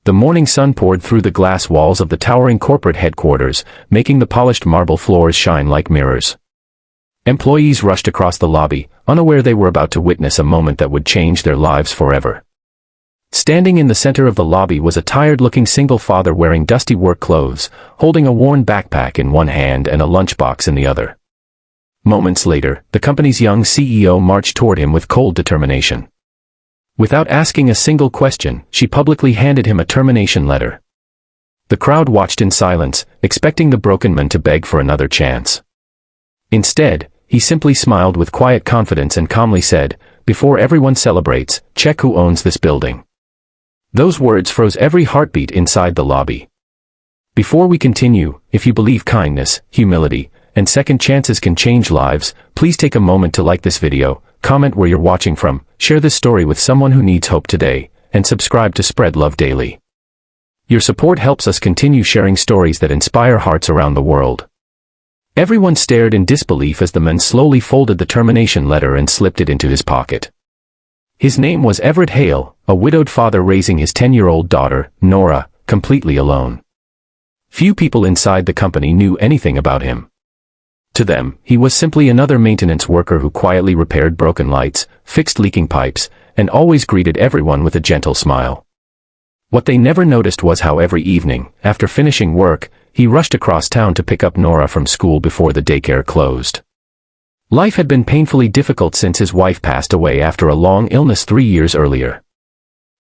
The morning sun poured through the glass walls of the towering corporate headquarters, making the polished marble floors shine like mirrors. Employees rushed across the lobby, unaware they were about to witness a moment that would change their lives forever. Standing in the center of the lobby was a tired-looking single father wearing dusty work clothes, holding a worn backpack in one hand and a lunchbox in the other. Moments later, the company's young CEO marched toward him with cold determination. Without asking a single question, she publicly handed him a termination letter. The crowd watched in silence, expecting the broken man to beg for another chance. Instead, he simply smiled with quiet confidence and calmly said, "Before everyone celebrates, check who owns this building." Those words froze every heartbeat inside the lobby. Before we continue, if you believe kindness, humility, and second chances can change lives, please take a moment to like this video, comment where you're watching from, share this story with someone who needs hope today, and subscribe to spread love daily. Your support helps us continue sharing stories that inspire hearts around the world. Everyone stared in disbelief as the man slowly folded the termination letter and slipped it into his pocket. His name was Everett Hale, a widowed father raising his 10-year-old daughter, Nora, completely alone. Few people inside the company knew anything about him. To them, he was simply another maintenance worker who quietly repaired broken lights, fixed leaking pipes, and always greeted everyone with a gentle smile. What they never noticed was how every evening, after finishing work, he rushed across town to pick up Nora from school before the daycare closed. Life had been painfully difficult since his wife passed away after a long illness 3 years earlier.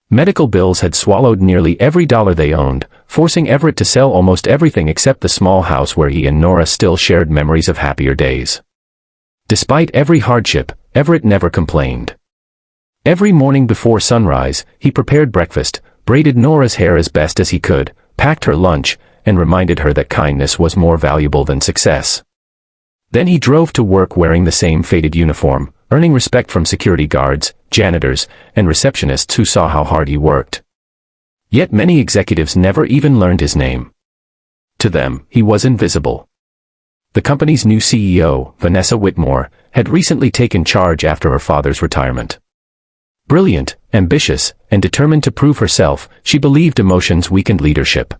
Medical bills had swallowed nearly every dollar they owned, forcing Everett to sell almost everything except the small house where he and Nora still shared memories of happier days. Despite every hardship, Everett never complained. Every morning before sunrise, he prepared breakfast, braided Nora's hair as best as he could, packed her lunch, and reminded her that kindness was more valuable than success. Then he drove to work wearing the same faded uniform, earning respect from security guards, janitors, and receptionists who saw how hard he worked. Yet many executives never even learned his name. To them, he was invisible. The company's new CEO, Vanessa Whitmore, had recently taken charge after her father's retirement. Brilliant, ambitious, and determined to prove herself, she believed emotions weakened leadership.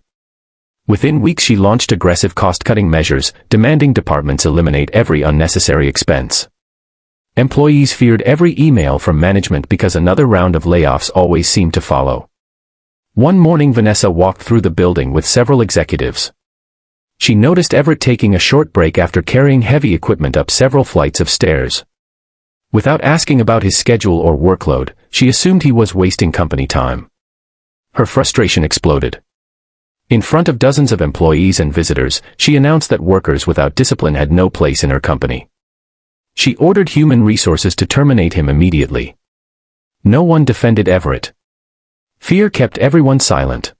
Within weeks she launched aggressive cost-cutting measures, demanding departments eliminate every unnecessary expense. Employees feared every email from management because another round of layoffs always seemed to follow. One morning Vanessa walked through the building with several executives. She noticed Everett taking a short break after carrying heavy equipment up several flights of stairs. Without asking about his schedule or workload, she assumed he was wasting company time. Her frustration exploded. In front of dozens of employees and visitors, she announced that workers without discipline had no place in her company. She ordered human resources to terminate him immediately. No one defended Everett. Fear kept everyone silent.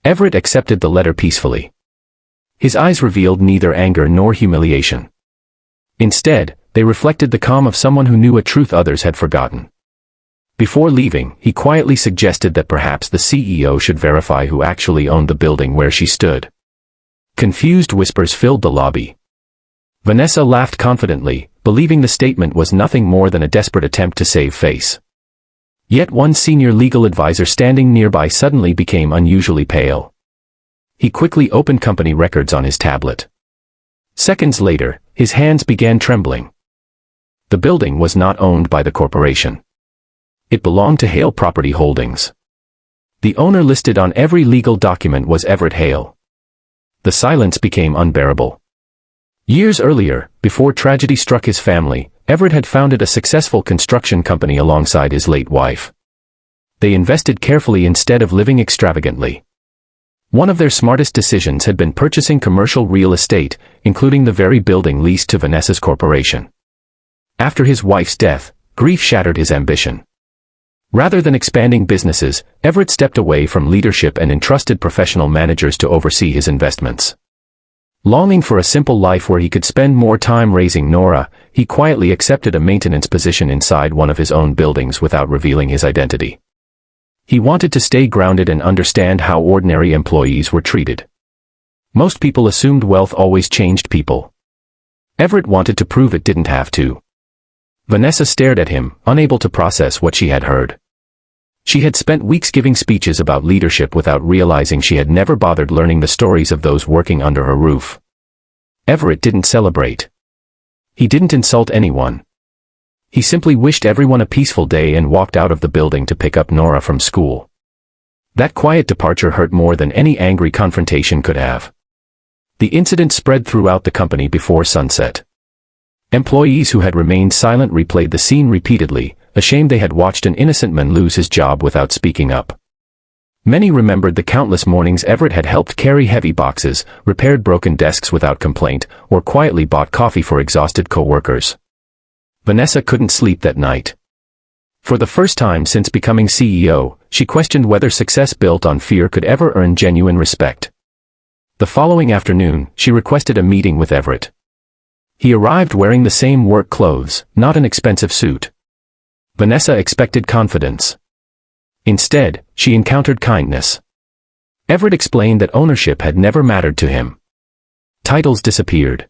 Everett accepted the letter peacefully. His eyes revealed neither anger nor humiliation. Instead, they reflected the calm of someone who knew a truth others had forgotten. Before leaving, he quietly suggested that perhaps the CEO should verify who actually owned the building where she stood. Confused whispers filled the lobby. Vanessa laughed confidently, believing the statement was nothing more than a desperate attempt to save face. Yet one senior legal advisor standing nearby suddenly became unusually pale. He quickly opened company records on his tablet. Seconds later, his hands began trembling. The building was not owned by the corporation. It belonged to Hale Property Holdings. The owner listed on every legal document was Everett Hale. The silence became unbearable. Years earlier, before tragedy struck his family, Everett had founded a successful construction company alongside his late wife. They invested carefully instead of living extravagantly. One of their smartest decisions had been purchasing commercial real estate, including the very building leased to Vanessa's corporation. After his wife's death, grief shattered his ambition. Rather than expanding businesses, Everett stepped away from leadership and entrusted professional managers to oversee his investments. Longing for a simple life where he could spend more time raising Nora, he quietly accepted a maintenance position inside one of his own buildings without revealing his identity. He wanted to stay grounded and understand how ordinary employees were treated. Most people assumed wealth always changed people. Everett wanted to prove it didn't have to. Vanessa stared at him, unable to process what she had heard. She had spent weeks giving speeches about leadership without realizing she had never bothered learning the stories of those working under her roof. Everett didn't celebrate. He didn't insult anyone. He simply wished everyone a peaceful day and walked out of the building to pick up Nora from school. That quiet departure hurt more than any angry confrontation could have. The incident spread throughout the company before sunset. Employees who had remained silent replayed the scene repeatedly, ashamed they had watched an innocent man lose his job without speaking up. Many remembered the countless mornings Everett had helped carry heavy boxes, repaired broken desks without complaint, or quietly bought coffee for exhausted co-workers. Vanessa couldn't sleep that night. For the first time since becoming CEO, she questioned whether success built on fear could ever earn genuine respect. The following afternoon, she requested a meeting with Everett. He arrived wearing the same work clothes, not an expensive suit. Vanessa expected confidence. Instead, she encountered kindness. Everett explained that ownership had never mattered to him. Titles disappeared.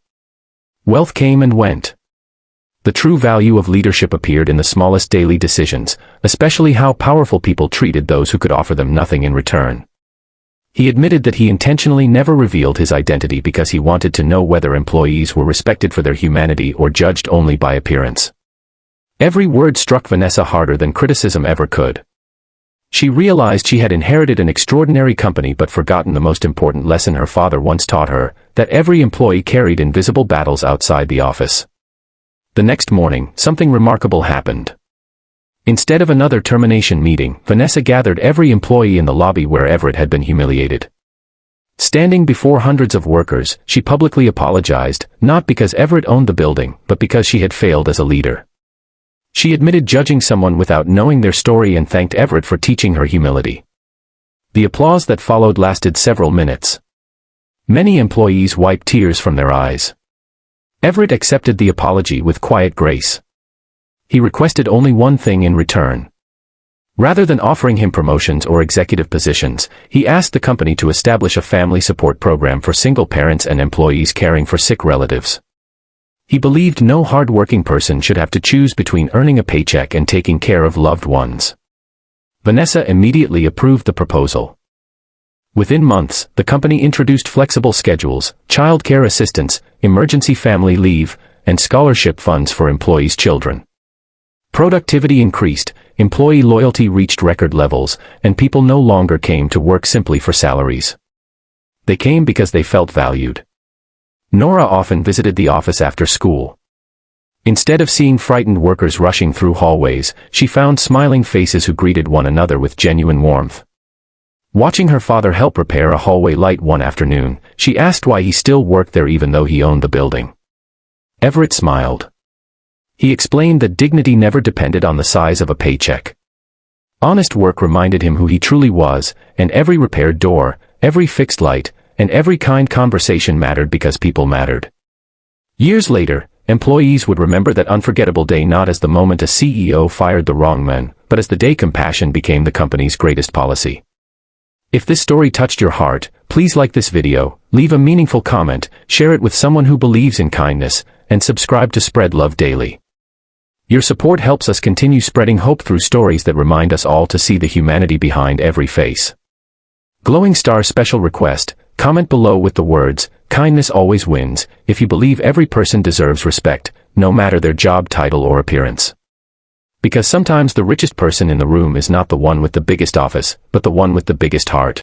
Wealth came and went. The true value of leadership appeared in the smallest daily decisions, especially how powerful people treated those who could offer them nothing in return. He admitted that he intentionally never revealed his identity because he wanted to know whether employees were respected for their humanity or judged only by appearance. Every word struck Vanessa harder than criticism ever could. She realized she had inherited an extraordinary company but forgotten the most important lesson her father once taught her, that every employee carried invisible battles outside the office. The next morning, something remarkable happened. Instead of another termination meeting, Vanessa gathered every employee in the lobby where Everett had been humiliated. Standing before hundreds of workers, she publicly apologized, not because Everett owned the building, but because she had failed as a leader. She admitted judging someone without knowing their story and thanked Everett for teaching her humility. The applause that followed lasted several minutes. Many employees wiped tears from their eyes. Everett accepted the apology with quiet grace. He requested only one thing in return. Rather than offering him promotions or executive positions, he asked the company to establish a family support program for single parents and employees caring for sick relatives. He believed no hard-working person should have to choose between earning a paycheck and taking care of loved ones. Vanessa immediately approved the proposal. Within months, the company introduced flexible schedules, child-care assistance, emergency family leave, and scholarship funds for employees' children. Productivity increased, employee loyalty reached record levels, and people no longer came to work simply for salaries. They came because they felt valued. Nora often visited the office after school. Instead of seeing frightened workers rushing through hallways, she found smiling faces who greeted one another with genuine warmth. Watching her father help repair a hallway light one afternoon, she asked why he still worked there even though he owned the building. Everett smiled. He explained that dignity never depended on the size of a paycheck. Honest work reminded him who he truly was, and every repaired door, every fixed light, and every kind conversation mattered because people mattered. Years later, employees would remember that unforgettable day not as the moment a CEO fired the wrong man, but as the day compassion became the company's greatest policy. If this story touched your heart, please like this video, leave a meaningful comment, share it with someone who believes in kindness, and subscribe to Spread Love Daily. Your support helps us continue spreading hope through stories that remind us all to see the humanity behind every face. Glowing Star special request, comment below with the words, "Kindness always wins," if you believe every person deserves respect, no matter their job title or appearance. Because sometimes the richest person in the room is not the one with the biggest office, but the one with the biggest heart.